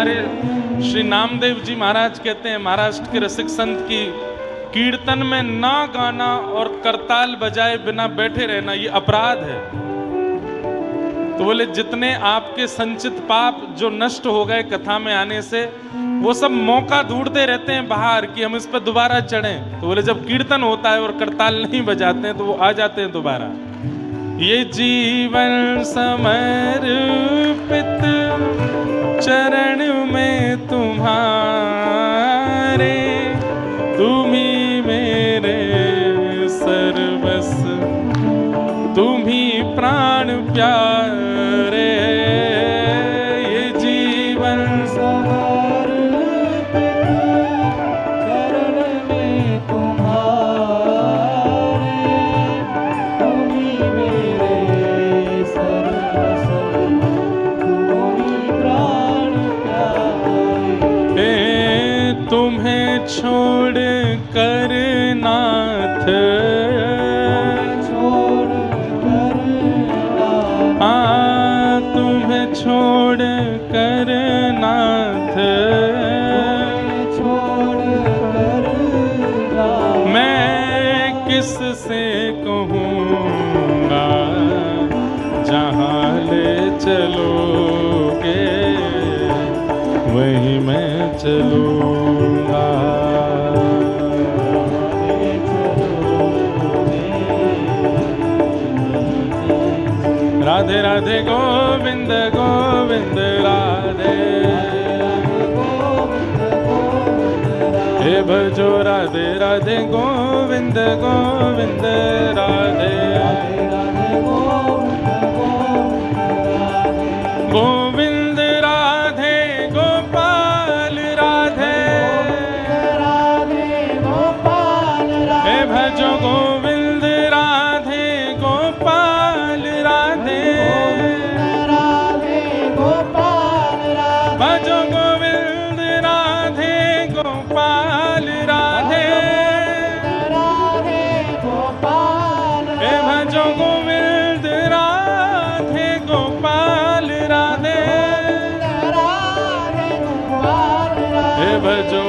हमारे श्री नामदेव जी महाराज कहते हैं, महाराष्ट्र के रसिक संत की, कीर्तन में ना गाना और करताल बजाए बिना बैठे रहना ये अपराध है। तो बोले जितने आपके संचित पाप जो नष्ट हो गए कथा में आने से, वो सब मौका ढूंढते रहते हैं बाहर कि हम इस पर दोबारा चढ़ें। तो बोले जब कीर्तन होता है और करताल नहीं बजाते हैं तो वो आ जाते हैं दोबारा। ये जीवन समर्पित चरण में तुम्हारे, तुम ही मेरे सर्वस्व, तुम ही प्राण प्यारे। ये जीवन समर्पित चरण में तुम्हारे, तुम ही मेरे सर्वस्व, तुम ही प्राण प्यारे। तुम्हें छोड़ कर नाथ, तुम्हें छोड़ कर नाथ, मैं किस से कहूँगा, जहाँ ले चलोगे वहीं मैं चलूँगा। राधे राधे गोविंद गोविंद राधे, हे भजो राधे राधे गोविंद गोविंद राधे। गोविंद राधे गोपाल राधे, हे भजो गोविंद राधे गोपाल राधे, भजो गोविंद राधे गोपाल राधे, हे भजो गोविंद राधे गोपाल राधे, हे भजो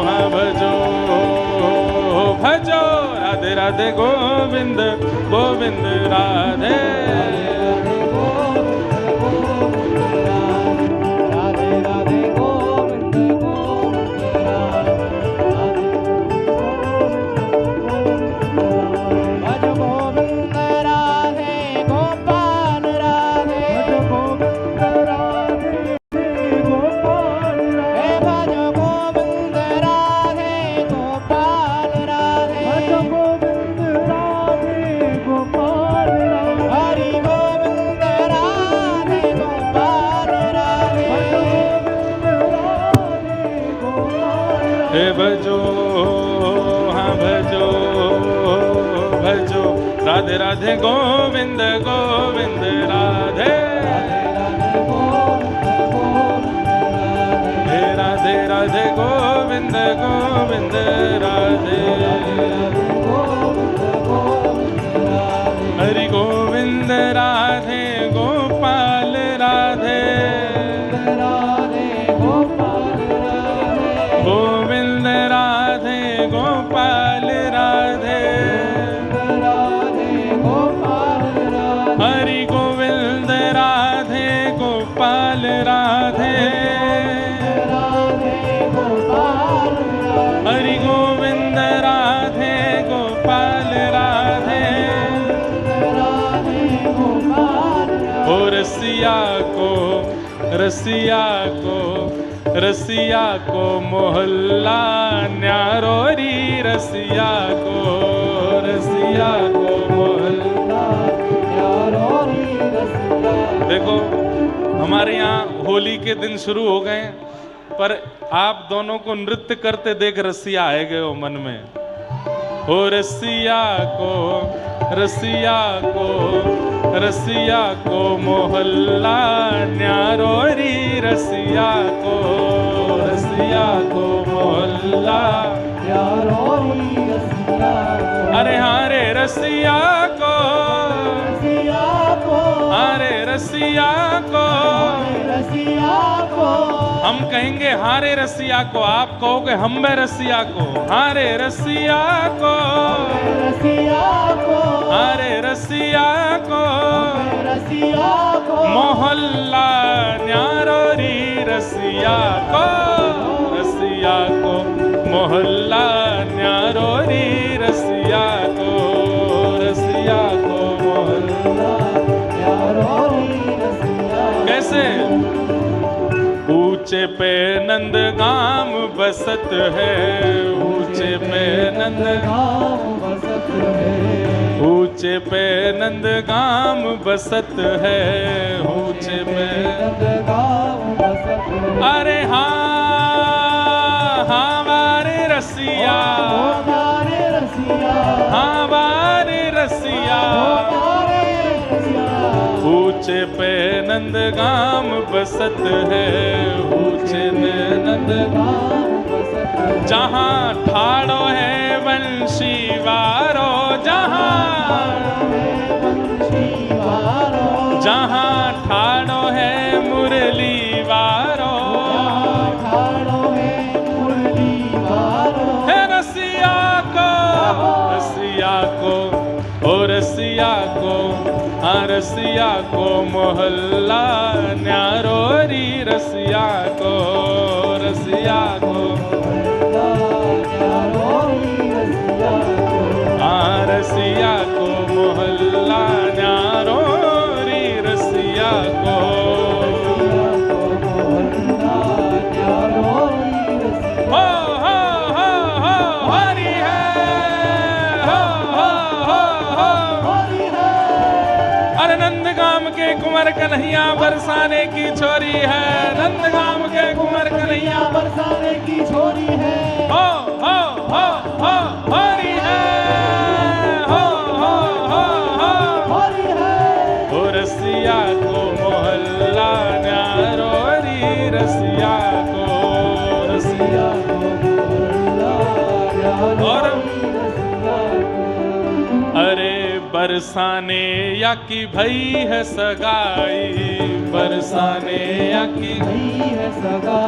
हाँ भजो भजो राधे राधे गोविंद गोविंद राधे। भजो हाँ भजो भजो राधे राधे गोविंद गोविंद राधे, हे राधे राधे गोविंद गोविंद राधे। हरि गोविंद राधे गोपाल राधे, गोविंद राधे गोपाल राधे, हरि गोविंद राधे गोपाल राधे, हरि गोविंद राधे गोपाल राधे। ओ रसिया को रसिया को रसिया को मोहल्ला न्यारो री, रसिया को मोहल्ला न्यारो री। देखो हमारे यहाँ होली के दिन शुरू हो गए, पर आप दोनों को नृत्य करते देख रसिया आए गए हो मन में। हो रसिया को रसिया को मोहल्ला न्यारो री, रसिया को मोहल्ला न्यारो री, अरे हाँ रे रसिया को हारे रसिया को, रसिया को, हम कहेंगे हारे रसिया को, आप कहोगे हम में रसिया को। हारे रसिया को, रसिया को, हारे रसिया को, रसिया को, मोहल्ला न्यारो री रसिया को, रसिया को, मोहल्ला न्यारो री रसिया को, रसिया को मोहल्ला न्यारो री रसिया। कैसे? ऊंचे पे नंदगाम बसत है, ऊंचे पे नंदगाम, गाँव बसत है, ऊंचे पे नंदगाम बसत है, ऊंचे पे। गाँव बसत है। अरे हाँ हमारे रसिया, हमारे रसिया, हमारे रसिया, हमारे रसिया, ऊंचे पे नंदगाम बसत है, ऊंचे में नंद। गाँव बसत है। जहाँ ठाड़ो है वंशी वारो, जहाँ, वंशी वारो, जहाँ ठाड़ो है मुरली वारो, ठाड़ो है मुरली वारो, है रसिया को, रसिया को, ओ रसिया को, हाँ रसिया को मोहल्ला न्यारो री रसिया को, रसिया को, हाँ रसिया को मोहल्ला न्यारो री रसिया को। हो हरि है, हो। अरे नंदगाम के कुंवर कन्हैया बरसाने की छोरी है, नंदगाम के कुंवर कन्हैया बरसाने की छोरी है, हो हरि है, हो हरि है, ओ रसिया को मोहल्ला न्यारो री रसिया को, रसिया और अरे बरसाने या की भई है सगाई, बरसाने या की, है सगा,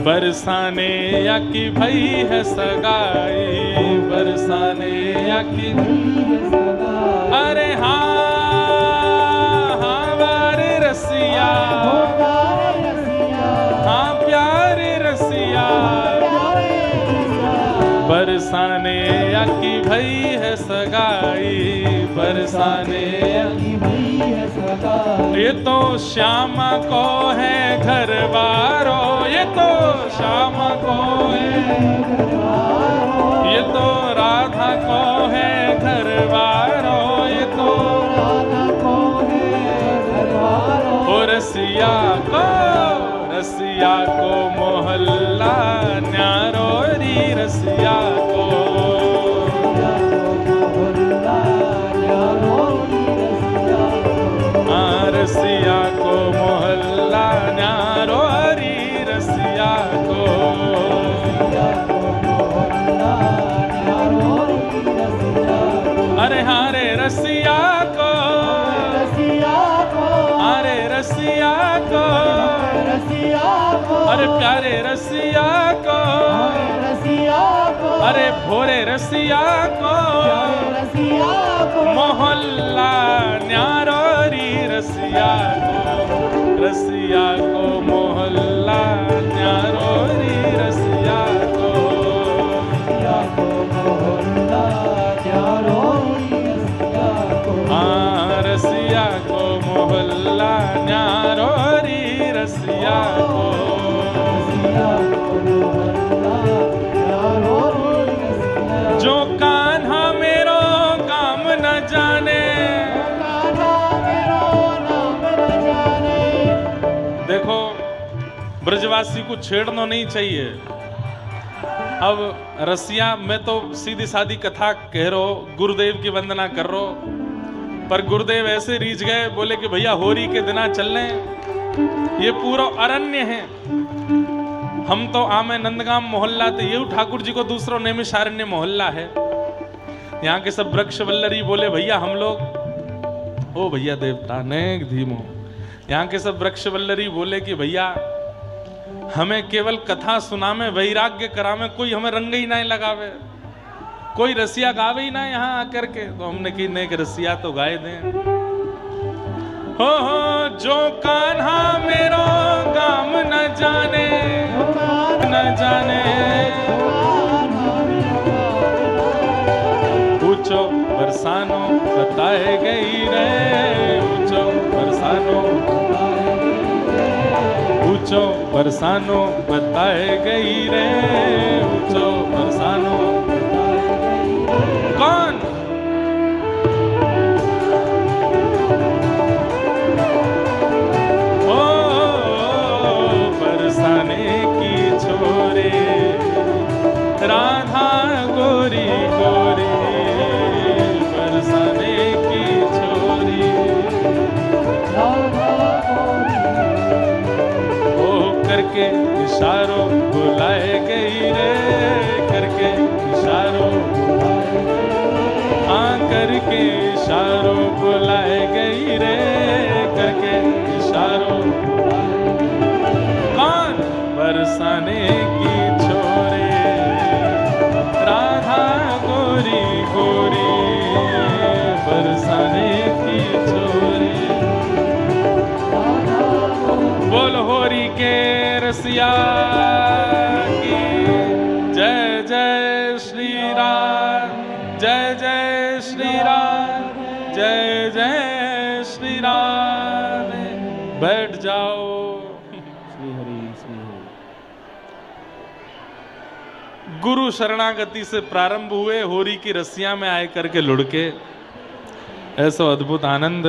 बरसाने या की भई है सगाई, बरसाने या की। है सगा, अरे हाँ हमारे रसिया, प्यारे रसिया, हाँ प्यारे रसिया, प्यारे रसिया, बरसाने या की भई है सगाई, बरसाने या की। भई है सगा, ये तो श्यामा को है घरवारो, ये तो श्यामा को है, ये तो राधा को है घरवारो, ये तो राधा को है घरवारो, ओ रसिया को, रसिया को मोहल्ला न्यारो री रसिया को, हाँ रसिया को मोहल्ला न्यारो री रसिया को। अरे हारे रसिया को, रसिया को, अरे रसिया को, रसिया को, अरे प्यारे रसिया को, रसिया को, अरे भोरे रसिया को, रसिया को, मोहल्ला न्यारो री रसिया को, रसिया को मोहल्ला न्यारो री रसिया को। हाँ रसिया को मोहल्ला न्यारो री रसिया को। जो कान्हा मेरो काम न जाने, देखो ब्रजवासी को छेड़ना नहीं चाहिए। अब रसिया में तो सीधी सादी कथा कह रो, गुरुदेव की वंदना कर रो, पर गुरुदेव ऐसे रीझ गए, बोले कि भैया होरी के दिना चलने, ये पूरा अरण्य है, हम तो आमे नंदगाम मोहल्ला थे, ये ठाकुर जी को दूसरों नैमिषारण्य मोहल्ला है, यहाँ के सब वृक्ष वल्लरी बोले भैया हम लोग ओ भैया देवता नेक धीमो। यहाँ के सब वृक्ष वल्लरी बोले कि भैया हमें केवल कथा सुना में वैराग्य करा में, कोई हमें रंग ही नहीं लगावे, कोई रसिया गावे ही ना यहाँ आकर के। तो हमने की नेक रसिया तो गाए दें। हो जो कान्हा मेरो गाम न जाने, न जाने, ऊंचो बरसानो बताए गई रे, ऊंचो बरसानो, ऊंचो बरसानो बताए गई रे, ऊंचो बरसानो। कौन? ओ बरसाने की छोरे राधा गोरी गोरी, बरसाने की छोरी ओ करके इशारों बुलाए गई रे, करके इशारों, हाँ करके इशारों बुलाए गई रे, करके इशारों। कौन? बरसाने की छोरे राधा गोरी गोरी, बरसाने की छोरी। बोल होरी के रसिया की जय जय श्री राम, जय जय श्री राम, जय जय श्री राम। बैठ जाओ। श्री हरि श्री हरि। गुरु शरणागति से प्रारंभ हुए, होरी की रस्सियां में आए करके लुढ़के, ऐसा अद्भुत आनंद।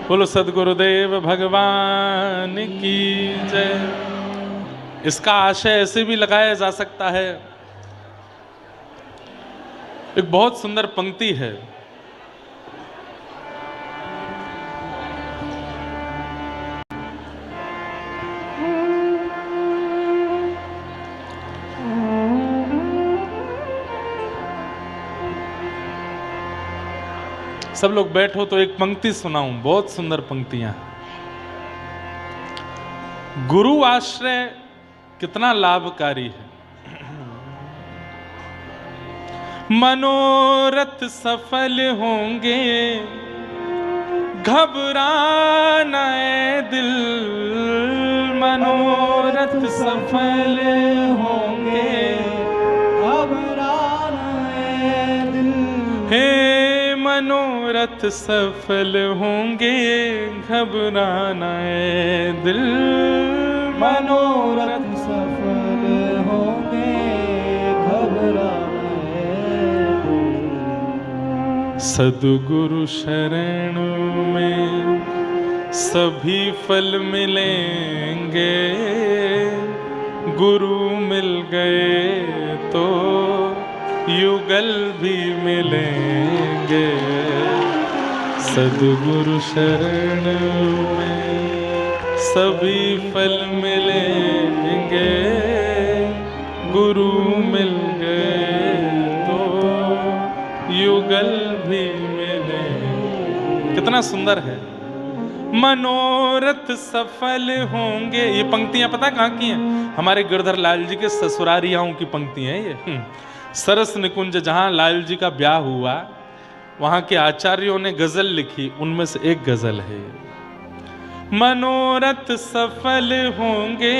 बोलो सद्गुरुदेव भगवान की जय। इसका आशय ऐसे भी लगाया जा सकता है, एक बहुत सुंदर पंक्ति है, सब लोग बैठो तो एक पंक्ति सुनाऊं, बहुत सुंदर पंक्तियां। गुरु आश्रय कितना लाभकारी है। मनोरथ सफल होंगे, घबराना ऐ दिल, मनोरथ सफल होंगे, घबराना ऐ दिल। हे मनोरथ सफल होंगे, घबराना ऐ दिल, मनोरथ सफल होंगे, घबराना ऐ दिल। सद्गुरु शरण में सभी फल मिलेंगे, गुरु मिल गए तो युगल भी मिलेंगे। सद्गुरु शरण में सभी फल मिलेंगे, गुरु मिल गए तो युगल भी मिलेंगे। कितना सुंदर है। मनोरथ सफल होंगे, ये पंक्तियां पता कहाँ की हैं? हमारे गिरधर लाल जी के ससुरारियाओं की पंक्तियां हैं ये। सरस निकुंज जहां लाल जी का ब्याह हुआ, वहां के आचार्यों ने गजल लिखी, उनमें से एक गजल है। मनोरथ सफल होंगे,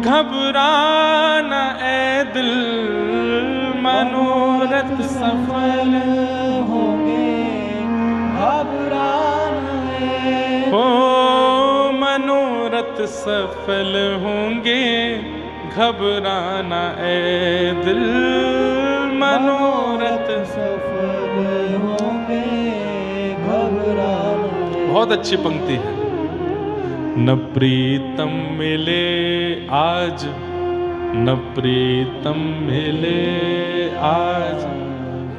घबराना ऐ दिल, मनोरथ सफल होंगे, घबराना ऐ। हो मनोरथ सफल होंगे, घबराना ऐ दिल, मनोरथ सफल होंगे, घबराना। बहुत अच्छी पंक्ति है। न प्रीतम मिले आज, न प्रीतम मिले आज,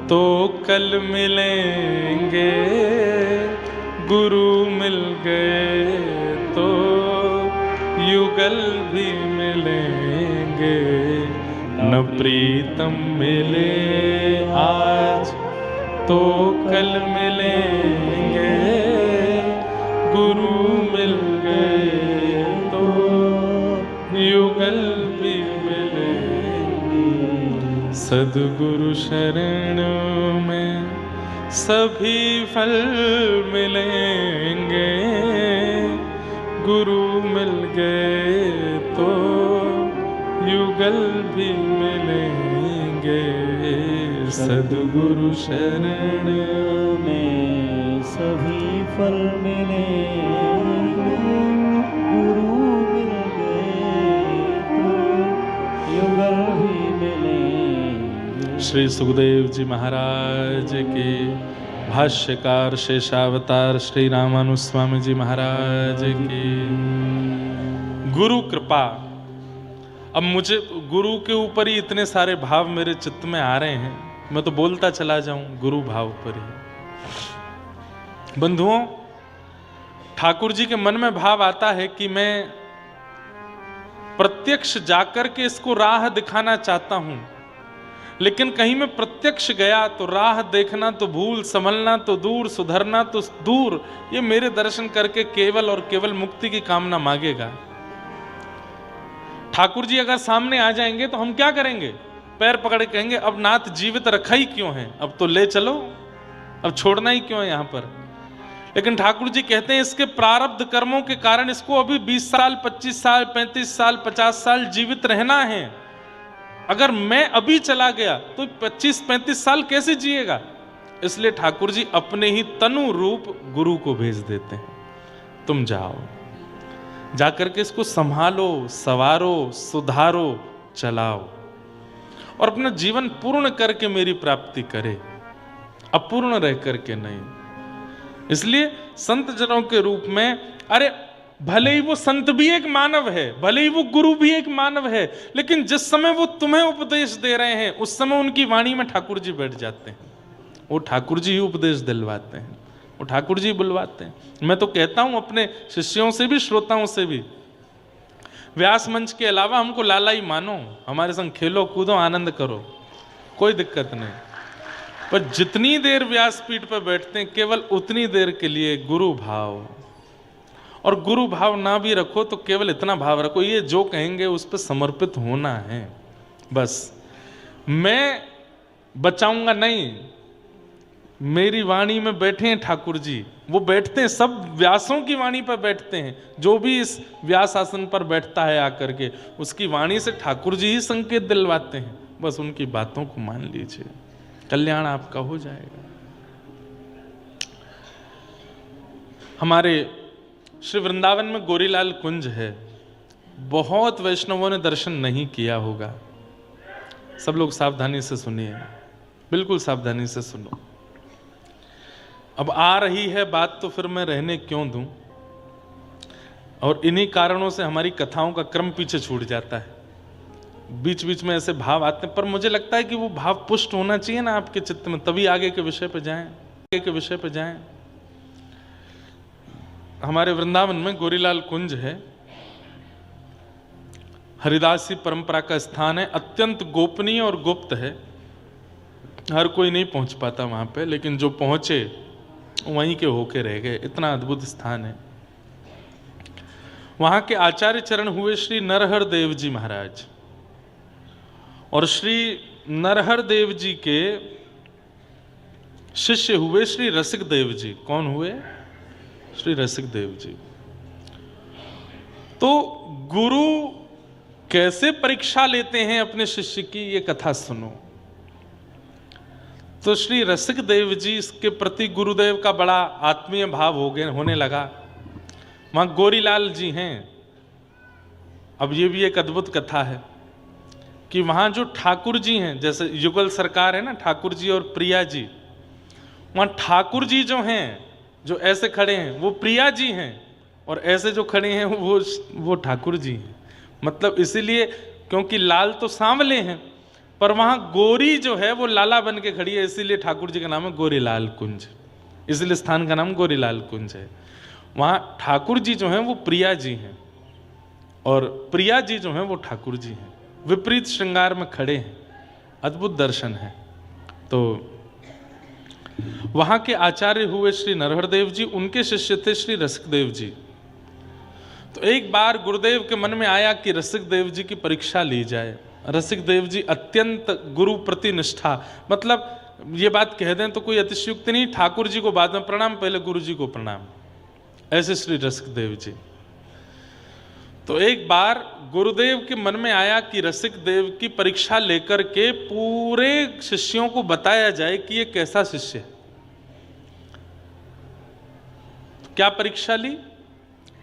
तो कल मिलेंगे, गुरु मिल गए तो युगल भी मिलेंगे। न प्रीतम मिले आज, तो कल मिलेंगे, गुरु मिल गए तो युगल भी मिलेंगे। सद्गुरु शरण में सभी फल मिलेंगे, गुरु मिल गए तो युगल भी मिलेंगे। सद्गुरु शरण में सभी फल मिलेंगे, गुरु मिल गए तो युगल भी मिलेंगे। श्री सुखदेव जी महाराज के भाष्यकार शेषावतार श्री रामानुस्वामी जी महाराज की गुरु कृपा। अब मुझे गुरु के ऊपर ही इतने सारे भाव मेरे चित्त में आ रहे हैं, मैं तो बोलता चला जाऊं गुरु भाव पर ही। बंधुओं, ठाकुर जी के मन में भाव आता है कि मैं प्रत्यक्ष जाकर के इसको राह दिखाना चाहता हूं, लेकिन कहीं मैं प्रत्यक्ष गया तो राह देखना तो भूल, संभलना तो दूर, सुधरना तो दूर, ये मेरे दर्शन करके केवल और केवल मुक्ति की कामना मांगेगा। ठाकुर जी अगर सामने आ जाएंगे तो हम क्या करेंगे? पैर पकड़ के कहेंगे अब नाथ जीवित रखा ही क्यों है, अब तो ले चलो, अब छोड़ना ही क्यों है यहां पर। लेकिन ठाकुर जी कहते हैं इसके प्रारब्ध कर्मों के कारण इसको अभी 20 साल 25 साल 35 साल 50 साल जीवित रहना है। अगर मैं अभी चला गया तो 25-35 साल कैसे जिएगा? इसलिए ठाकुर जी अपने ही तनु रूप गुरु को भेज देते हैं, तुम जाओ, जाकर के इसको संभालो, सवारो, सुधारो, चलाओ और अपना जीवन पूर्ण करके मेरी प्राप्ति करे, अपूर्ण रह करके नहीं। इसलिए संत जनों के रूप में, अरे भले ही वो संत भी एक मानव है, भले ही वो गुरु भी एक मानव है, लेकिन जिस समय वो तुम्हें उपदेश दे रहे हैं उस समय उनकी वाणी में ठाकुर जी बैठ जाते हैं। वो ठाकुर जी ही उपदेश दिलवाते हैं, वो ठाकुर जी बुलवाते हैं। मैं तो कहता हूं अपने शिष्यों से भी, श्रोताओं से भी, व्यास मंच के अलावा हमको लाला ही मानो, हमारे संग खेलो कूदो आनंद करो, कोई दिक्कत नहीं, पर जितनी देर व्यासपीठ पर बैठते हैं केवल उतनी देर के लिए गुरु भाव। और गुरु भाव ना भी रखो तो केवल इतना भाव रखो, ये जो कहेंगे उस पर समर्पित होना है बस। मैं बचाऊंगा नहीं, मेरी वाणी में बैठे हैं ठाकुर जी, वो बैठते हैं, सब व्यासों की वाणी पर बैठते हैं। जो भी इस व्यास आसन पर बैठता है आकर के, उसकी वाणी से ठाकुर जी ही संकेत दिलवाते हैं। बस उनकी बातों को मान लीजिए, कल्याण आपका हो जाएगा। हमारे श्री वृंदावन में गोरीलाल कुंज है, बहुत वैष्णवों ने दर्शन नहीं किया होगा। सब लोग सावधानी से सुनिए, बिल्कुल सावधानी से सुनो। अब आ रही है बात तो फिर मैं रहने क्यों दूं, और इन्हीं कारणों से हमारी कथाओं का क्रम पीछे छूट जाता है। बीच बीच में ऐसे भाव आते हैं, पर मुझे लगता है कि वो भाव पुष्ट होना चाहिए ना आपके चित्त में, तभी आगे के विषय पे जाएं, आगे के विषय पे जाएं। हमारे वृंदावन में गोरीलाल कुंज है, हरिदासी परंपरा का स्थान है, अत्यंत गोपनीय और गुप्त है, हर कोई नहीं पहुंच पाता वहां पे, लेकिन जो पहुंचे वहीं के होके रह गए, इतना अद्भुत स्थान है। वहां के आचार्य चरण हुए श्री नरहर देव जी महाराज, और श्री नरहर देव जी के शिष्य हुए श्री रसिक देव जी। कौन हुए? श्री रसिक देव जी। तो गुरु कैसे परीक्षा लेते हैं अपने शिष्य की, ये कथा सुनो। तो श्री रसिक देव जी इसके प्रति गुरुदेव का बड़ा आत्मीय भाव होने लगा। वहां गोरीलाल जी हैं। अब ये भी एक अद्भुत कथा है कि वहां जो ठाकुर जी हैं, जैसे युगल सरकार है ना, ठाकुर जी और प्रिया जी, वहां ठाकुर जी जो हैं, जो ऐसे खड़े हैं वो प्रिया जी हैं, और ऐसे जो खड़े हैं वो ठाकुर जी हैं। मतलब इसीलिए क्योंकि लाल तो सांवले हैं, पर वहां गोरी जो है वो लाला बन के खड़ी है, इसीलिए ठाकुर जी का नाम है गोरीलाल कुंज, इसलिए स्थान का नाम गोरीलाल कुंज है। वहां ठाकुर जी जो हैं वो प्रिया जी हैं, और प्रिया जी जो हैं वो ठाकुर जी हैं, विपरीत श्रृंगार में खड़े हैं, अद्भुत दर्शन है। तो वहां के आचार्य हुए श्री नरहर देव जी, उनके शिष्य थे श्री रसिक देव जी। तो एक बार गुरुदेव के मन में आया कि रसिक देव जी की परीक्षा ली जाए। रसिक देव जी अत्यंत गुरु प्रति निष्ठा, मतलब ये बात कह दें तो कोई अतिशयुक्ति नहीं, ठाकुर जी को बाद में प्रणाम, पहले गुरु जी को प्रणाम, ऐसे श्री रसिक देव जी। तो एक बार गुरुदेव के मन में आया कि रसिक देव की परीक्षा लेकर के पूरे शिष्यों को बताया जाए कि ये कैसा शिष्य है। तो क्या परीक्षा ली?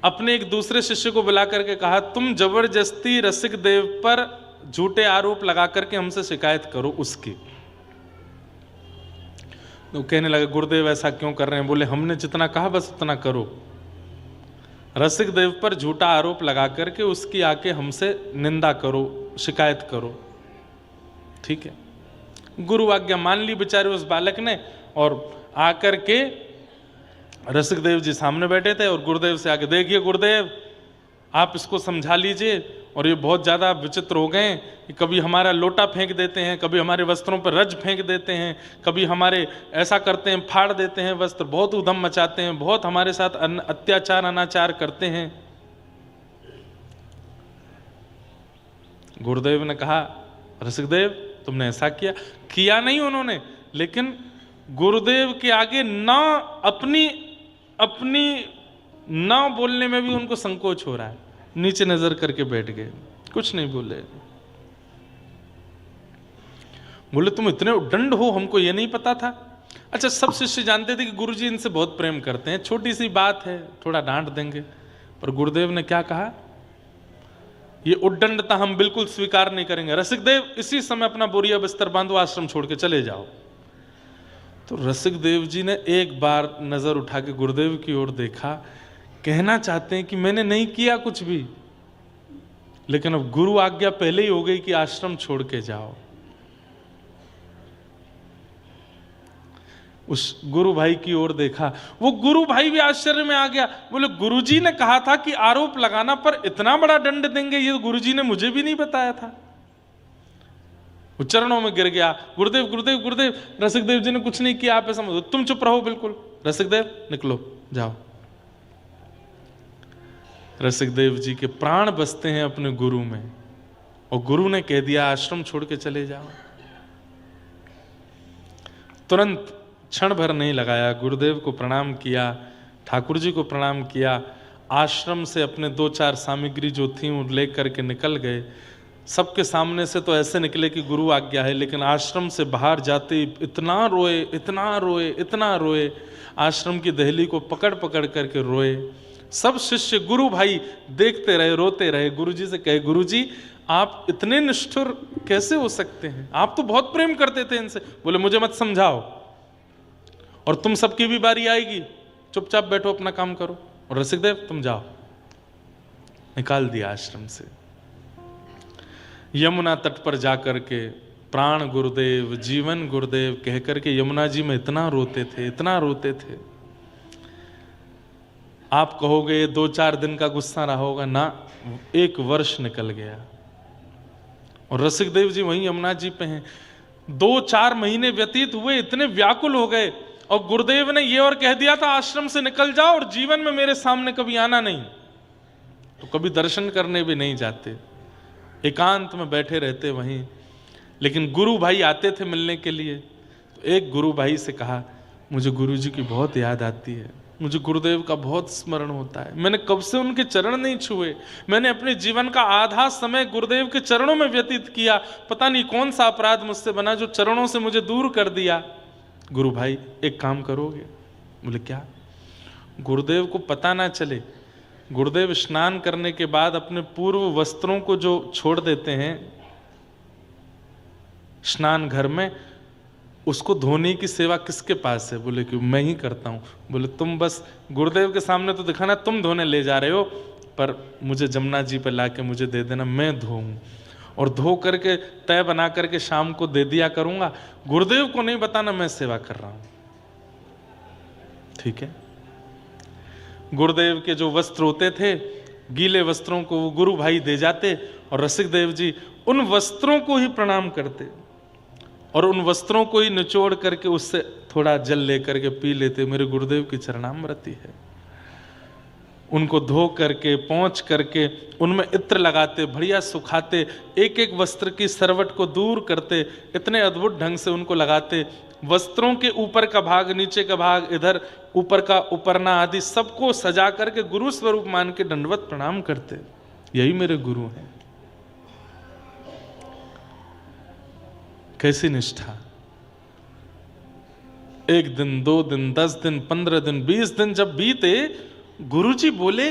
अपने एक दूसरे शिष्य को बुला करके कहा, तुम जबरदस्ती रसिक देव पर झूठे आरोप लगा करके हमसे शिकायत करो उसकी। तो कहने लगे, गुरुदेव ऐसा क्यों कर रहे हैं? बोले, हमने जितना कहा बस उतना करो। रसिक देव पर झूठा आरोप लगा करके उसकी आके हमसे निंदा करो, शिकायत करो। ठीक है, गुरु आज्ञा मान ली बेचारे उस बालक ने, और आकर के रसिक देव जी सामने बैठे थे और गुरुदेव से आके, देखिए गुरुदेव आप इसको समझा लीजिए, और ये बहुत ज़्यादा विचित्र हो गए कि कभी हमारा लोटा फेंक देते हैं, कभी हमारे वस्त्रों पर रज फेंक देते हैं, कभी हमारे ऐसा करते हैं, फाड़ देते हैं वस्त्र, बहुत उधम मचाते हैं, बहुत हमारे साथ अत्याचार अनाचार करते हैं। गुरुदेव ने कहा, रसिक देव तुमने ऐसा किया नहीं उन्होंने, लेकिन गुरुदेव के आगे ना अपनी ना बोलने में भी उनको संकोच हो रहा है। नीचे नजर करके बैठ गए, कुछ नहीं बोले। बोले, तुम इतने उद्दंड हो, हमको ये नहीं पता था। अच्छा, सब शिष्य जानते थे कि गुरुजी इनसे बहुत प्रेम करते हैं, छोटी सी बात है, थोड़ा डांट देंगे। पर गुरुदेव ने क्या कहा, ये उद्दंडता हम बिल्कुल स्वीकार नहीं करेंगे। रसिक देव इसी समय अपना बोरिया बिस्तर बांधो, आश्रम छोड़ के चले जाओ। तो रसिक देव जी ने एक बार नजर उठा के गुरुदेव की ओर देखा, कहना चाहते हैं कि मैंने नहीं किया कुछ भी, लेकिन अब गुरु आज्ञा पहले ही हो गई कि आश्रम छोड़ के जाओ। उस गुरु भाई की ओर देखा, वो गुरु भाई भी आश्चर्य में आ गया। बोले, गुरुजी ने कहा था कि आरोप लगाना पर इतना बड़ा दंड देंगे, ये तो गुरुजी ने मुझे भी नहीं बताया था। वो चरणों में गिर गया, गुरुदेव गुरुदेव गुरुदेव, रसिक देव जी ने कुछ नहीं किया, आप ऐसा मत, तुम चुप रहो बिल्कुल, रसिक देव निकलो जाओ। रसिक देव जी के प्राण बसते हैं अपने गुरु में, और गुरु ने कह दिया आश्रम छोड़ के चले जाओ। तुरंत क्षण भर नहीं लगाया, गुरुदेव को प्रणाम किया, ठाकुर जी को प्रणाम किया, आश्रम से अपने 2-4 सामग्री जो थी वो ले करके निकल गए। सबके सामने से तो ऐसे निकले कि गुरु आज्ञा है, लेकिन आश्रम से बाहर जाते इतना रोए, इतना रोए, इतना रोए, आश्रम की दहली को पकड़ पकड़ करके रोए। सब शिष्य गुरु भाई देखते रहे, रोते रहे। गुरुजी से कहे, गुरुजी आप इतने निष्ठुर कैसे हो सकते हैं, आप तो बहुत प्रेम करते थे इनसे। बोले, मुझे मत समझाओ, और तुम सबकी भी बारी आएगी, चुपचाप बैठो अपना काम करो, और रसिक देव तुम जाओ। निकाल दिया आश्रम से। यमुना तट पर जाकर के प्राण गुरुदेव, जीवन गुरुदेव कह करके यमुना जी में इतना रोते थे, इतना रोते थे। आप कहोगे 2-4 दिन का गुस्सा रहा होगा, ना, 1 वर्ष निकल गया। और रसिक देव जी वहीं यमुना जी पे हैं। 2-4 महीने व्यतीत हुए, इतने व्याकुल हो गए, और गुरुदेव ने ये और कह दिया था आश्रम से निकल जाओ और जीवन में मेरे सामने कभी आना नहीं। तो कभी दर्शन करने भी नहीं जाते, एकांत में बैठे रहते वहीं। लेकिन गुरु भाई आते थे मिलने के लिए। तो एक गुरु भाई से कहा, मुझे गुरु जी की बहुत याद आती है, मुझे गुरुदेव का बहुत स्मरण होता है, मैंने कब से उनके चरण नहीं छुए, मैंने अपने जीवन का आधा समय गुरुदेव के चरणों में व्यतीत किया, पता नहीं कौन सा अपराध मुझसे बना जो चरणों से मुझे दूर कर दिया। गुरु भाई एक काम करोगे? बोले, क्या? गुरुदेव को पता ना चले। गुरुदेव स्नान करने के बाद अपने पूर्व वस्त्रों को जो छोड़ देते हैं स्नान घर में, उसको धोने की सेवा किसके पास है? बोले कि मैं ही करता हूँ। बोले, तुम बस गुरुदेव के सामने तो दिखाना तुम धोने ले जा रहे हो, पर मुझे जमुना जी पे लाके मुझे दे देना, मैं धोऊं, और धो करके तय बना करके शाम को दे दिया करूंगा, गुरुदेव को नहीं बताना मैं सेवा कर रहा हूं। ठीक है। गुरुदेव के जो वस्त्र होते थे, गीले वस्त्रों को वो गुरु भाई दे जाते, और रसिक देव जी उन वस्त्रों को ही प्रणाम करते। और उन वस्त्रों को ही निचोड़ करके उससे थोड़ा जल लेकर के पी लेते। मेरे गुरुदेव की चरणामृति है। उनको धो करके पोंछ करके उनमें इत्र लगाते, बढ़िया सुखाते, एक एक वस्त्र की सरवट को दूर करते, इतने अद्भुत ढंग से उनको लगाते। वस्त्रों के ऊपर का भाग, नीचे का भाग, इधर ऊपर का उपरना आदि सबको सजा करके गुरु स्वरूप मान के दंडवत प्रणाम करते। यही मेरे गुरु हैं। कैसी निष्ठा! 1 दिन, 2 दिन, 10 दिन, 15 दिन, 20 दिन जब बीते, गुरुजी बोले,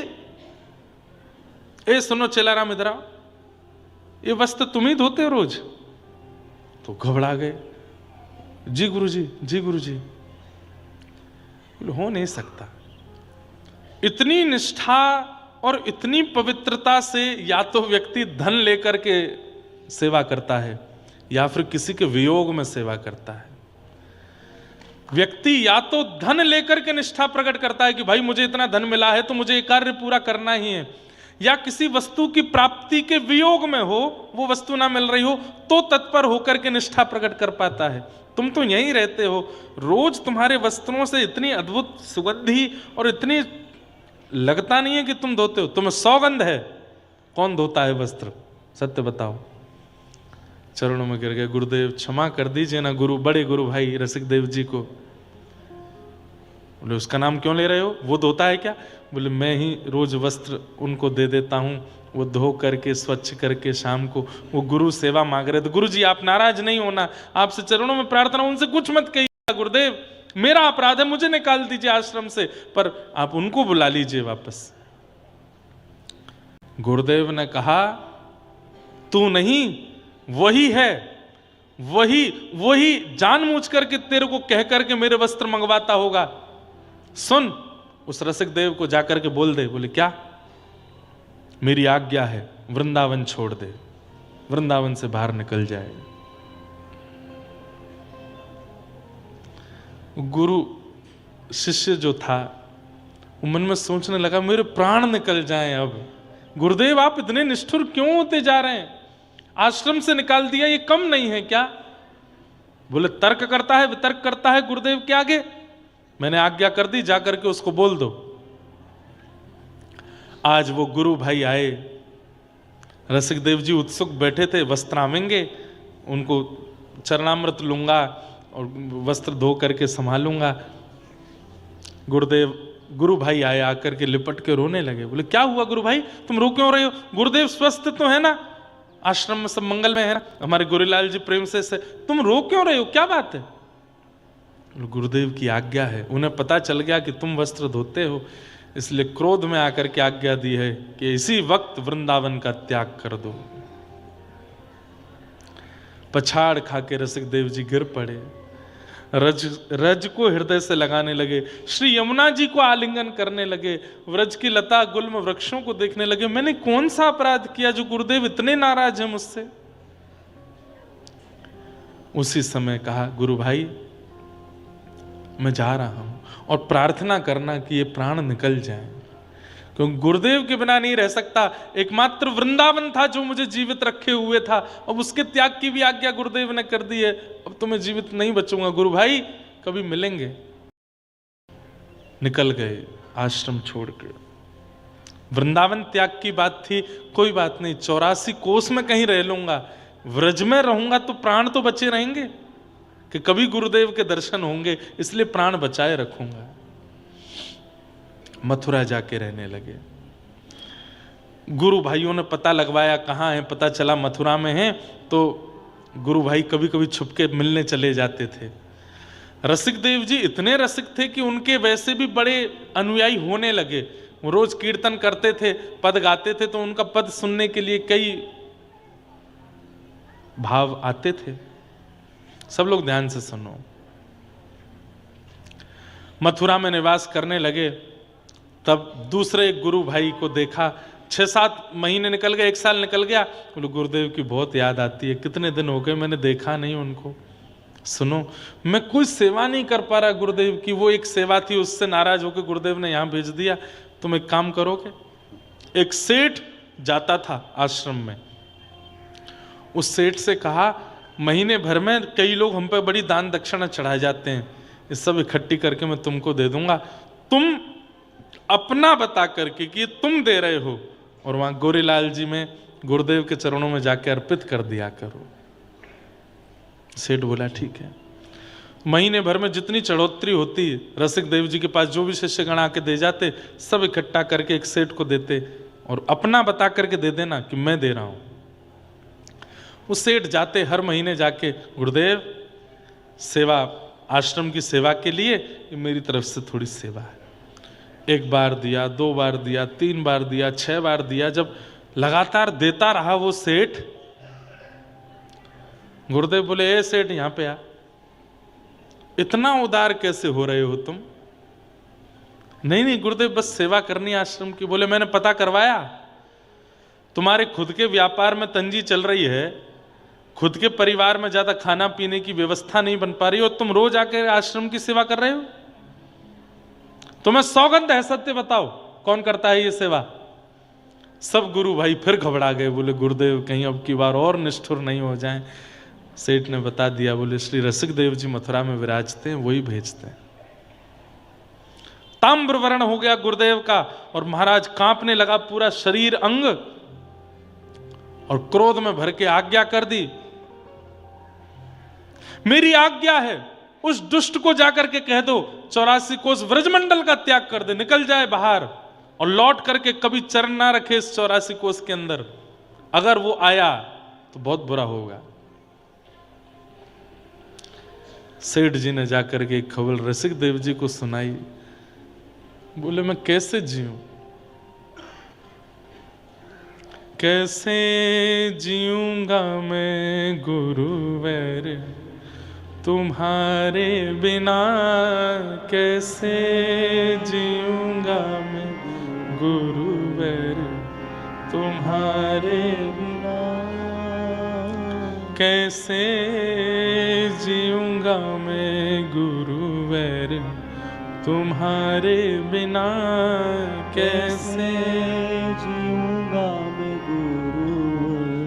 ए सुनो चेलाराम इधर आओ, ये वस्त्र तुम ही धोते हो रोज? तो घबरा गए। जी गुरुजी, जी गुरुजी। हो नहीं सकता। इतनी निष्ठा और इतनी पवित्रता से या तो व्यक्ति धन लेकर के सेवा करता है या फिर किसी के वियोग में सेवा करता है। व्यक्ति या तो धन लेकर के निष्ठा प्रकट करता है कि भाई मुझे इतना धन मिला है तो मुझे ये कार्य पूरा करना ही है, या किसी वस्तु की प्राप्ति के वियोग में हो, वो वस्तु ना मिल रही हो तो तत्पर होकर के निष्ठा प्रकट कर पाता है। तुम तो यहीं रहते हो, रोज तुम्हारे वस्त्रों से इतनी अद्भुत सुगंधी और इतनी लगता नहीं है कि तुम धोते हो। तुम्हें सौगंध है, कौन धोता है वस्त्र? सत्य बताओ। चरणों में गिर गए, गुरुदेव क्षमा कर दीजिए ना गुरु, बड़े गुरु भाई रसिक देव जी को। बोले उसका नाम क्यों ले रहे हो, वो धोता है क्या? बोले मैं ही रोज वस्त्र उनको दे देता हूँ, वो धो करके स्वच्छ करके शाम को वो गुरु सेवा मांग रहे थे। गुरु जी आप नाराज नहीं होना, आपसे चरणों में प्रार्थना, उनसे कुछ मत कहिए गुरुदेव, मेरा अपराध है, मुझे निकाल दीजिए आश्रम से, पर आप उनको बुला लीजिए वापस। गुरुदेव ने कहा तू नहीं, वही है, वही जानबूझ करके तेरे को कह करके मेरे वस्त्र मंगवाता होगा। सुन, उस रसिक देव को जाकर के बोल दे। बोले क्या? मेरी आज्ञा है, वृंदावन छोड़ दे, वृंदावन से बाहर निकल जाए। गुरु शिष्य जो था वो मन में सोचने लगा मेरे प्राण निकल जाएं अब। गुरुदेव आप इतने निष्ठुर क्यों होते जा रहे हैं? आश्रम से निकाल दिया, ये कम नहीं है क्या? बोले तर्क करता है, वितर्क करता है गुरुदेव के आगे। मैंने आज्ञा कर दी, जाकर के उसको बोल दो। आज वो गुरु भाई आए, रसिक देव जी उत्सुक बैठे थे, वस्त्रामेंगे, उनको चरणामृत लूंगा और वस्त्र धो करके संभालूंगा। गुरु भाई आए, आकर के लिपट के रोने लगे। बोले क्या हुआ गुरु भाई, तुम रो क्यों रहे हो? गुरुदेव स्वस्थ तो है ना, आश्रम में सब मंगल में है ना, हमारे गुरुलाल जी प्रेम से तुम रो क्यों रहे हो, क्या बात है? गुरुदेव की आज्ञा है, उन्हें पता चल गया कि तुम वस्त्र धोते हो, इसलिए क्रोध में आकर के आज्ञा दी है कि इसी वक्त वृंदावन का त्याग कर दो। पछाड़ खा के रसिक देव जी गिर पड़े, रज को हृदय से लगाने लगे, श्री यमुना जी को आलिंगन करने लगे, व्रज की लता गुल्म वृक्षों को देखने लगे। मैंने कौन सा अपराध किया जो गुरुदेव इतने नाराज हैं मुझसे? उसी समय कहा गुरु भाई मैं जा रहा हूं, और प्रार्थना करना कि ये प्राण निकल जाए, क्योंकि गुरुदेव के बिना नहीं रह सकता। एकमात्र वृंदावन था जो मुझे जीवित रखे हुए था, अब उसके त्याग की भी आज्ञा गुरुदेव ने कर दी है, अब तो मैं जीवित नहीं बचूंगा। गुरु भाई कभी मिलेंगे। निकल गए आश्रम छोड़ के। वृंदावन त्याग की बात थी, कोई बात नहीं, 84 कोस में कहीं रह लूंगा, व्रज में रहूंगा तो प्राण तो बचे रहेंगे कि कभी गुरुदेव के दर्शन होंगे, इसलिए प्राण बचाए रखूंगा। मथुरा जाके रहने लगे। गुरु भाइयों ने पता लगवाया कहाँ है, पता चला मथुरा में है, तो गुरु भाई कभी कभी छुपके मिलने चले जाते थे। रसिक देव जी इतने रसिक थे कि उनके वैसे भी बड़े अनुयायी होने लगे। वो रोज कीर्तन करते थे, पद गाते थे, तो उनका पद सुनने के लिए कई भाव आते थे। सब लोग ध्यान से सुनो। मथुरा में निवास करने लगे, तब दूसरे गुरु भाई को देखा। 6-7 महीने निकल गए, 1 साल निकल गया। बोले गुरुदेव की बहुत याद आती है, कितने दिन हो गए मैंने देखा नहीं उनको। सुनो, मैं कोई सेवा नहीं कर पा रहा गुरुदेव की, वो एक सेवा थी, उससे नाराज होकर गुरुदेव ने यहाँ भेज दिया। तुम एक काम करोगे? एक सेठ जाता था आश्रम में, उस सेठ से कहा महीने भर में कई लोग हम पे बड़ी दान दक्षिणा चढ़ाए जाते हैं, इस सब इकट्ठी करके मैं तुमको दे दूंगा, तुम अपना बता करके कि तुम दे रहे हो और वहां गोरीलाल जी में गुरुदेव के चरणों में जाके अर्पित कर दिया करो। सेठ बोला ठीक है। महीने भर में जितनी चढ़ोतरी होती, रसिक देव जी के पास जो भी शिष्य गण आके दे जाते, सब इकट्ठा करके एक सेठ को देते और अपना बता करके दे देना कि मैं दे रहा हूं। उस सेठ जाते हर महीने जाके, गुरुदेव सेवा, आश्रम की सेवा के लिए ये मेरी तरफ से थोड़ी सेवा है। एक बार दिया, 2 बार दिया, 3 बार दिया, 6 बार दिया। जब लगातार देता रहा वो सेठ, गुरुदेव बोले ए सेठ यहां पे आ, इतना उदार कैसे हो रहे हो तुम? नहीं गुरुदेव बस सेवा करनी आश्रम की। बोले मैंने पता करवाया, तुम्हारे खुद के व्यापार में तंगी चल रही है, खुद के परिवार में ज्यादा खाना पीने की व्यवस्था नहीं बन पा रही हो, तुम रोज आकर आश्रम की सेवा कर रहे हो? तुम्हें सौगंध है, सत्य बताओ कौन करता है ये सेवा? सब गुरु भाई फिर घबरा गए, बोले गुरुदेव कहीं अब की बार और निष्ठुर नहीं हो जाएं। सेठ ने बता दिया, बोले श्री रसिक देव जी मथुरा में विराजते हैं, वही भेजते हैं। ताम्र वर्ण हो गया गुरुदेव का और महाराज कांपने लगा पूरा शरीर अंग, और क्रोध में भर के आज्ञा कर दी, मेरी आज्ञा है उस दुष्ट को जाकर के कह दो 84 कोस व्रजमंडल का त्याग कर दे, निकल जाए बाहर और लौट करके कभी चरण ना रखे इस 84 कोस के अंदर। अगर वो आया तो बहुत बुरा होगा। सेठ जी ने जाकर के खबर रसिक देव जी को सुनाई। बोले मैं कैसे जीऊं, कैसे जीऊंगा मैं गुरुवर तुम्हारे बिना, कैसे जीऊंगा मैं गुरुवर तुम्हारे बिना, कैसे जीऊंगा मैं गुरुवर तुम्हारे बिना, कैसे जीऊंगा मैं गुरुवर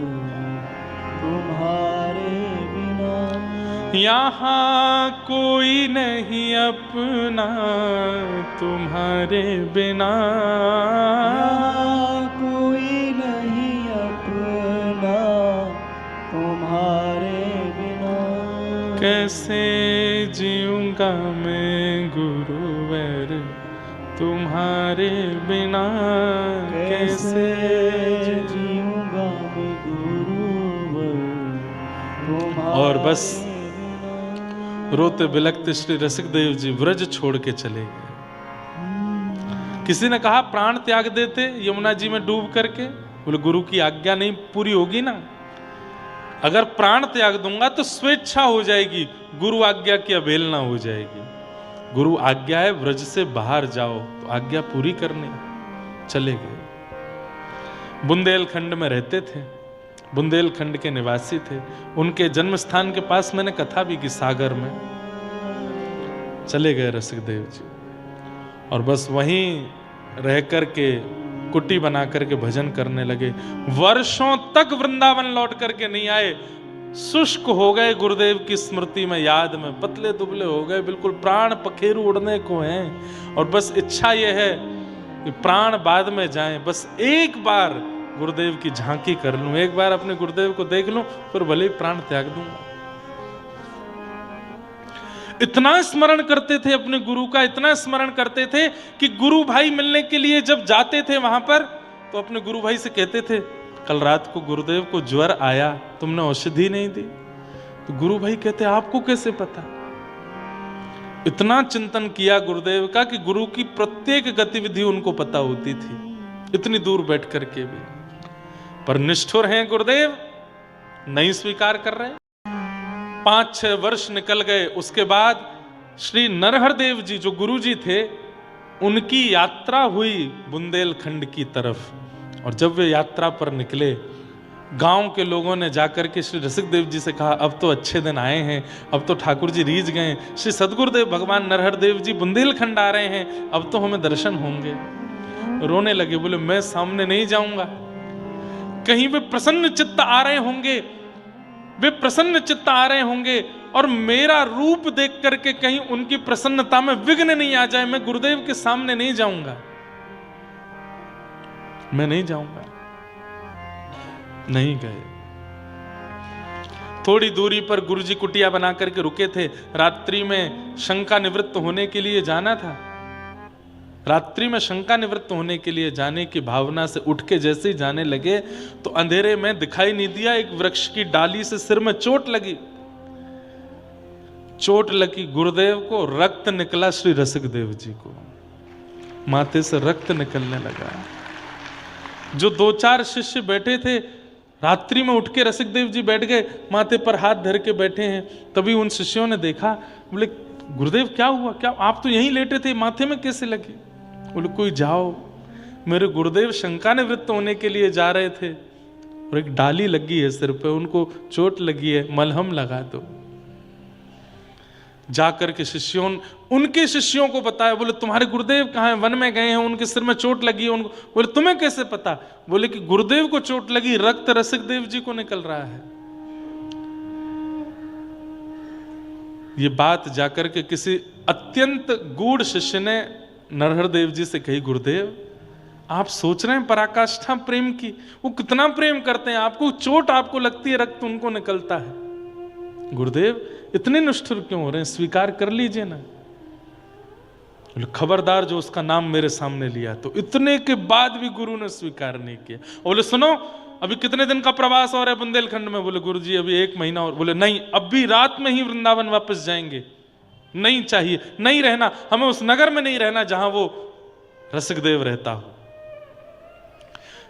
तुम्हारे बिना, यहाँ कोई नहीं अपना तुम्हारे बिना, यहाँ कोई नहीं अपना तुम्हारे बिना, कैसे जीऊंगा मैं गुरुवर तुम्हारे बिना, कैसे जीऊंगा मैं गुरुवर तुम्हारे। और बस रोते बिलखते श्री रसिक देव जी व्रज छोड़ के चले गए। किसी ने कहा प्राण त्याग देते यमुना जी में डूब करके, बोले गुरु की आज्ञा नहीं पूरी होगी ना, अगर प्राण त्याग दूंगा तो स्वेच्छा हो जाएगी, गुरु आज्ञा की अवहेलना हो जाएगी। गुरु आज्ञा है व्रज से बाहर जाओ, तो आज्ञा पूरी करनी। चले गए। बुंदेलखंड में रहते थे, बुंदेलखंड के निवासी थे। उनके जन्म स्थान के पास मैंने कथा भी की, सागर में। चले गए रसिक देव जी और बस वहीं रह करके कुटी बना करके भजन करने लगे। वर्षों तक वृंदावन लौट करके नहीं आए, शुष्क हो गए गुरुदेव की स्मृति में, याद में, पतले दुबले हो गए, बिल्कुल प्राण पखेरु उड़ने को हैं। और बस इच्छा यह है कि प्राण बाद में जाएं, बस एक बार गुरुदेव की झांकी कर लूं, एक बार अपने गुरुदेव को देख लूं, फिर भले ही प्राण त्याग दूंगा। इतना स्मरण करते थे अपने गुरु का, इतना स्मरण करते थे कि गुरु भाई मिलने के लिए जब जाते थे वहां पर, तो अपने गुरु भाई से कहते थे कल रात को गुरुदेव को ज्वर आया, तुमने औषधि नहीं दी। तो गुरु भाई कहते आपको कैसे पता? इतना चिंतन किया गुरुदेव का कि गुरु की प्रत्येक गतिविधि उनको पता होती थी, इतनी दूर बैठ करके भी। पर निष्ठुर हैं गुरुदेव, नहीं स्वीकार कर रहे। 5-6 वर्ष निकल गए। उसके बाद श्री नरहर देव जी जो गुरु जी थे, उनकी यात्रा हुई बुंदेलखंड की तरफ। और जब वे यात्रा पर निकले, गांव के लोगों ने जाकर के श्री रसिक देव जी से कहा अब तो अच्छे दिन आए हैं, अब तो ठाकुर जी रीझ गए, श्री सदगुरुदेव भगवान नरहर देव जी बुंदेलखंड आ रहे हैं, अब तो हमें दर्शन होंगे। रोने लगे, बोले मैं सामने नहीं जाऊंगा, कहीं वे प्रसन्न चित्त आ रहे होंगे, वे प्रसन्न चित्त आ रहे होंगे और मेरा रूप देख करके कहीं उनकी प्रसन्नता में विघ्न नहीं आ जाए, मैं गुरुदेव के सामने नहीं जाऊंगा, मैं नहीं जाऊंगा। नहीं गए। थोड़ी दूरी पर गुरुजी कुटिया बना करके रुके थे। रात्रि में शंका निवृत्त होने के लिए जाना था। रात्रि में शंका निवृत्त होने के लिए जाने की भावना से उठ के जैसे ही जाने लगे तो अंधेरे में दिखाई नहीं दिया, एक वृक्ष की डाली से सिर में चोट लगी। चोट लगी गुरुदेव को, रक्त निकला श्री रसिकदेव जी को, माथे से रक्त निकलने लगा। जो 2-4 शिष्य बैठे थे, रात्रि में उठ के रसिकदेव जी बैठ गए, माथे पर हाथ धर के बैठे हैं। तभी उन शिष्यों ने देखा, बोले गुरुदेव क्या हुआ, क्या आप तो यहीं लेटे थे, माथे में कैसे लगी? बोले कोई जाओ, मेरे गुरुदेव शंका निवृत्त होने के लिए जा रहे थे और एक डाली लगी है सिर पे, उनको चोट लगी है, मलहम लगा दो। जाकर के उनके शिष्यों को बताया। बोले तुम्हारे गुरुदेव कहाँ हैं? वन में गए हैं, उनके सिर में चोट लगी है उनको। बोले तुम्हें कैसे पता? बोले कि गुरुदेव को चोट लगी, रक्त रसिकदेव जी को निकल रहा है। ये बात जाकर के किसी अत्यंत गूढ़ शिष्य ने नरहर देव जी से कही, गुरुदेव आप सोच रहे हैं पराकाष्ठा प्रेम की, वो कितना प्रेम करते हैं आपको, चोट आपको लगती है, रक्त उनको निकलता है। गुरुदेव इतने निष्ठुर क्यों हो रहे हैं, स्वीकार कर लीजिए ना। खबरदार जो उसका नाम मेरे सामने लिया। तो इतने के बाद भी गुरु ने स्वीकार नहीं किया। बोले सुनो, अभी कितने दिन का प्रवास और है बुंदेलखंड में? बोले गुरुजी अभी 1 महीना और। बोले नहीं, अभी रात में ही वृंदावन वापस जाएंगे, नहीं चाहिए, नहीं रहना, हमें उस नगर में नहीं रहना जहां वो रसिकदेव रहता हो।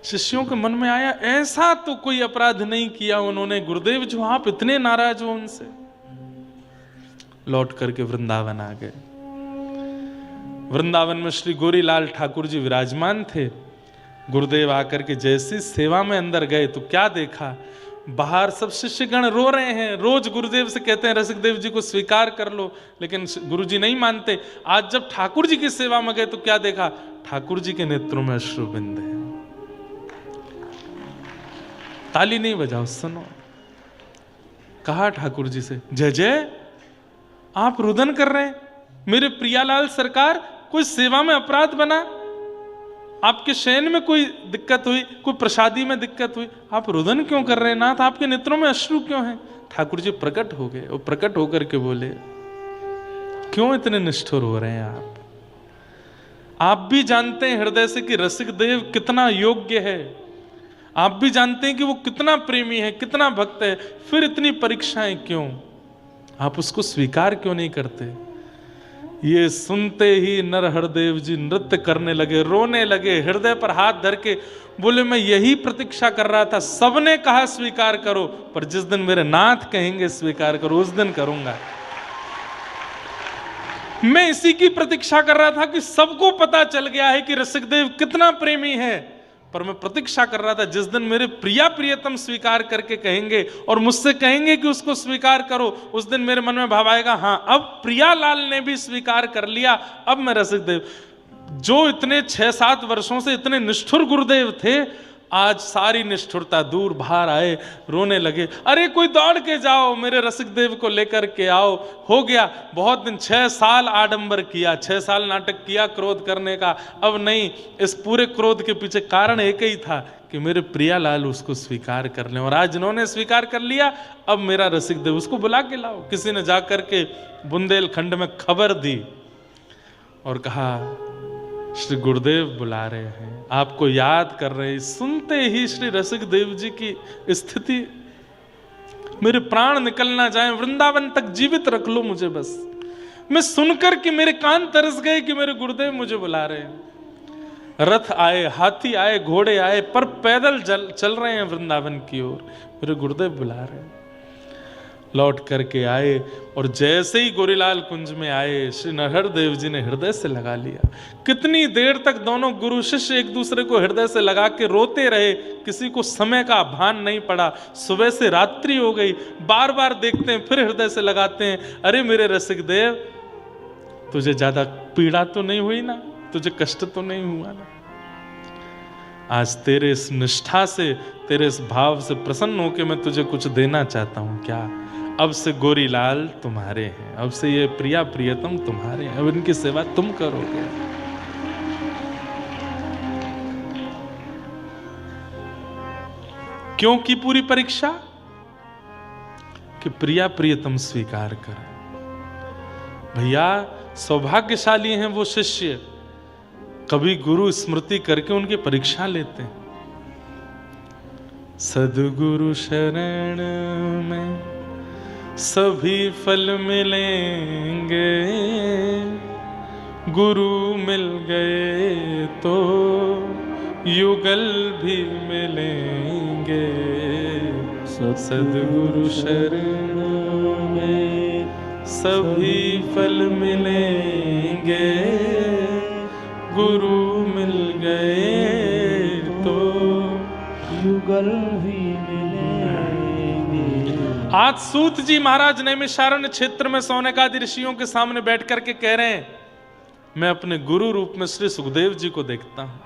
शिष्यों के मन में आया, ऐसा तो कोई अपराध नहीं किया उन्होंने गुरुदेव जो आप इतने नाराज हो उनसे। लौट करके वृंदावन आ गए। वृंदावन में श्री गोरीलाल ठाकुर जी विराजमान थे। गुरुदेव आकर के जैसी सेवा में अंदर गए तो क्या देखा, बाहर सब शिष्यगण रो रहे हैं। रोज गुरुदेव से कहते हैं रसिकदेव जी को स्वीकार कर लो, लेकिन गुरुजी नहीं मानते। आज जब ठाकुर जी की सेवा में गए तो क्या देखा, ठाकुर जी के नेत्रों में अश्रुबिंद है। ताली नहीं बजाओ, सुनो। कहा ठाकुर जी से, जय जय आप रुदन कर रहे हैं, मेरे प्रियालाल सरकार कोई सेवा में अपराध बना, आपके शयन में कोई दिक्कत हुई, कोई प्रसादी में दिक्कत हुई, आप रुदन क्यों कर रहे हैं नाथ, आपके नेत्रों में अश्रु क्यों हैं? ठाकुर जी प्रकट हो गए और प्रकट होकर के बोले, क्यों इतने निष्ठुर हो रहे हैं आप भी जानते हैं हृदय से कि रसिकदेव कितना योग्य है, आप भी जानते हैं कि वो कितना प्रेमी है, कितना भक्त है, फिर इतनी परीक्षाएं क्यों? आप उसको स्वीकार क्यों नहीं करते? ये सुनते ही नरहरदेव जी नृत्य करने लगे, रोने लगे, हृदय पर हाथ धर के बोले, मैं यही प्रतीक्षा कर रहा था, सबने कहा स्वीकार करो, पर जिस दिन मेरे नाथ कहेंगे स्वीकार करो उस दिन करूंगा। मैं इसी की प्रतीक्षा कर रहा था कि सबको पता चल गया है कि रसिकदेव कितना प्रेमी है, पर मैं प्रतीक्षा कर रहा था जिस दिन मेरे प्रिया प्रियतम स्वीकार करके कहेंगे और मुझसे कहेंगे कि उसको स्वीकार करो, उस दिन मेरे मन में भाव आएगा, हाँ अब प्रियालाल ने भी स्वीकार कर लिया, अब मैं रसिकदेव। जो इतने 6-7 वर्षों से इतने निष्ठुर गुरुदेव थे, आज सारी निष्ठुरता दूर, बाहर आए, रोने लगे। अरे कोई दौड़ के जाओ, मेरे रसिकदेव को लेकर के आओ। हो गया बहुत दिन, 6 साल आडंबर किया, 6 साल नाटक किया क्रोध करने का, अब नहीं। इस पूरे क्रोध के पीछे कारण एक ही था कि मेरे प्रियालाल उसको स्वीकार कर लें, और आज इन्होंने स्वीकार कर लिया, अब मेरा रसिकदेव, उसको बुला के लाओ। किसी ने जाकर के बुंदेलखंड में खबर दी और कहा, श्री गुरुदेव बुला रहे हैं, आपको याद कर रहे हैं। सुनते ही श्री रसिकदेव जी की स्थिति, मेरे प्राण निकल ना जाए, वृंदावन तक जीवित रख लो मुझे बस। मैं सुनकर कि मेरे कान तरस गए कि मेरे गुरुदेव मुझे बुला रहे हैं। रथ आए, हाथी आए, घोड़े आए, पर पैदल चल रहे हैं वृंदावन की ओर, मेरे गुरुदेव बुला रहे हैं। लौट करके आए और जैसे ही गोरीलाल कुंज में आए, श्री नरहर देव जी ने हृदय से लगा लिया। कितनी देर तक दोनों गुरु शिष्य एक दूसरे को हृदय से लगा के रोते रहे, किसी को समय का भान नहीं पड़ा। सुबह से रात्रि हो गई, बार बार देखते हैं, फिर हृदय से लगाते हैं, अरे मेरे रसिकदेव, तुझे ज्यादा पीड़ा तो नहीं हुई ना, तुझे कष्ट तो नहीं हुआ ना? आज तेरे इस निष्ठा से, तेरे इस भाव से प्रसन्न होकर मैं तुझे कुछ देना चाहता हूं। क्या? अब से गोरीलाल तुम्हारे हैं, अब से ये प्रिया प्रियतम तुम्हारे हैं, अब इनकी सेवा तुम करोगे। क्यों की पूरी परीक्षा? कि प्रिया प्रियतम स्वीकार कर। भैया सौभाग्यशाली हैं वो शिष्य, कभी गुरु स्मृति करके उनकी परीक्षा लेते हैं। सद्गुरु शरण में सभी फल मिलेंगे, गुरु मिल गए तो युगल भी मिलेंगे। सद्गुरु शरण में सभी फल मिलेंगे, गुरु मिल गए तो युगल भी मिलेंगे। आज सूत जी महाराज नैमिषारण्य क्षेत्र में सौनकादि ऋषियों के सामने बैठ करके कह रहे हैं, मैं अपने गुरु रूप में श्री सुखदेव जी को देखता हूं,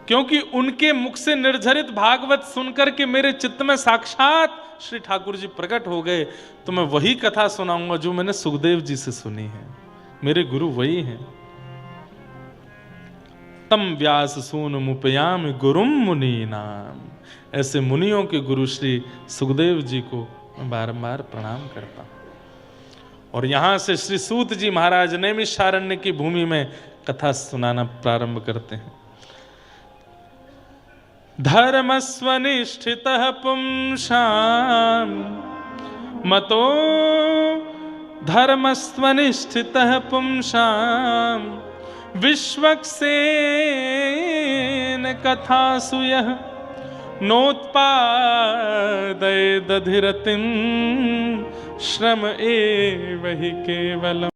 क्योंकि उनके मुख से निर्झरित भागवत सुनकर के मेरे चित्त में साक्षात श्री ठाकुर जी प्रकट हो गए। तो मैं वही कथा सुनाऊंगा जो मैंने सुखदेव जी से सुनी है। मेरे गुरु वही हैं। तम व्यास सून मुपयाम गुरुम मुनि नाम। ऐसे मुनियों के गुरु श्री सुखदेव जी को मैं बारंबार प्रणाम करता हूं। और यहां से श्री सूत जी महाराज नैमिषारण्य की भूमि में कथा सुनाना प्रारंभ करते हैं। धर्मस्वनिष्ठितः पुंसां मतो धर्मस्वनिष्ठितः पुंसां विश्वक्सेन कथासु यः नोत्पादय दधिरतिं श्रम एव हि केवलम्।